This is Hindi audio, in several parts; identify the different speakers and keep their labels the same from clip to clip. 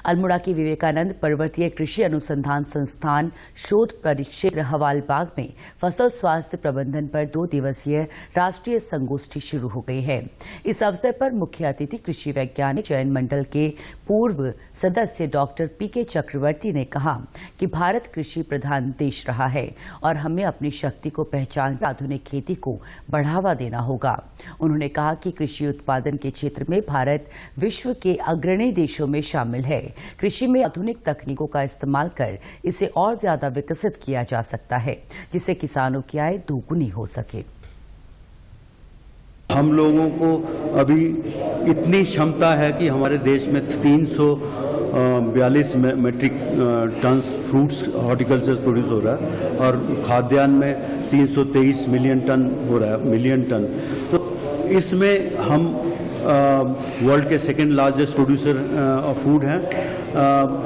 Speaker 1: अल्मोड़ा के विवेकानंद पर्वतीय कृषि अनुसंधान संस्थान शोध परिक्षेत्र हवालबाग में फसल स्वास्थ्य प्रबंधन पर 2 दिवसीय राष्ट्रीय संगोष्ठी शुरू हो गई है। इस अवसर पर मुख्य अतिथि कृषि वैज्ञानिक चयन मंडल के पूर्व सदस्य डॉक्टर पीके चक्रवर्ती ने कहा कि भारत कृषि प्रधान देश रहा है और हमें अपनी शक्ति को पहचान कर आधुनिक खेती को बढ़ावा देना होगा। उन्होंने कहा कि कृषि उत्पादन के क्षेत्र में भारत विश्व के अग्रणी देशों में शामिल है। कृषि में आधुनिक तकनीकों का इस्तेमाल कर इसे और ज्यादा विकसित किया जा सकता है, जिससे किसानों की आय दोगुनी हो सके।
Speaker 2: हम लोगों को अभी इतनी क्षमता है कि हमारे देश में 342 metric tons fruits horticulture produce हो रहा है और खाद्यान्न में 323 मिलियन टन हो रहा है, मिलियन टन। तो इसमें हम वर्ल्ड के second largest producer of food हैं।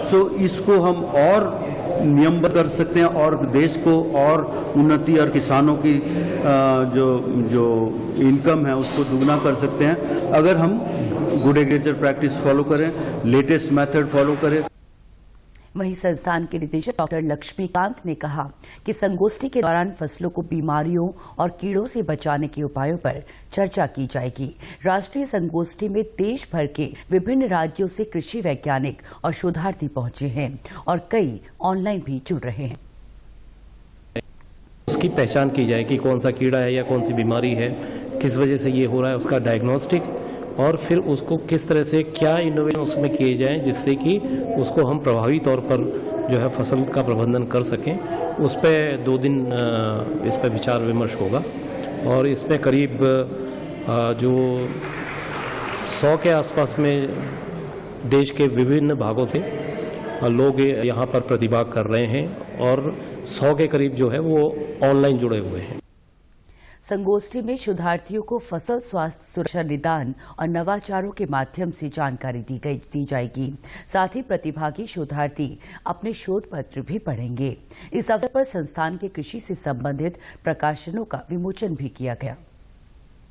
Speaker 2: सो इसको हम और नियमबद्ध कर सकते हैं और देश को और उन्नति और किसानों की जो इनकम है उसको दुगना कर सकते हैं अगर हम गुड एग्रीकल्चर प्रैक्टिस फॉलो करें, लेटेस्ट मेथड फॉलो करें।
Speaker 1: वहीं संस्थान के निदेशक डॉक्टर लक्ष्मीकांत ने कहा कि संगोष्ठी के दौरान फसलों को बीमारियों और कीड़ों से बचाने के उपायों पर चर्चा की जाएगी। राष्ट्रीय संगोष्ठी में देश भर के विभिन्न राज्यों से कृषि वैज्ञानिक और शोधार्थी पहुंचे हैं और कई ऑनलाइन भी जुड़ रहे हैं।
Speaker 3: उसकी पहचान की जाए कि कौन सा कीड़ा है या कौन सी बीमारी है, किस वजह से ये हो रहा है, उसका डायग्नोस्टिक, और फिर उसको किस तरह से क्या इनोवेशन उसमें किए जाएं जिससे कि उसको हम प्रभावी तौर पर जो है फसल का प्रबंधन कर सकें। उस पर 2 दिन इस पर विचार विमर्श होगा और इसमें करीब जो 100 के आसपास में देश के विभिन्न भागों से लोग यहाँ पर प्रतिभाग कर रहे हैं और 100 के करीब जो है वो ऑनलाइन जुड़े हुए हैं।
Speaker 1: संगोष्ठी में शोधार्थियों को फसल स्वास्थ्य सुरक्षा निदान और नवाचारों के माध्यम से जानकारी दी जाएगी। साथ ही प्रतिभागी शोधार्थी अपने शोध पत्र भी पढ़ेंगे। इस अवसर पर संस्थान के कृषि से संबंधित प्रकाशनों का विमोचन भी किया गया।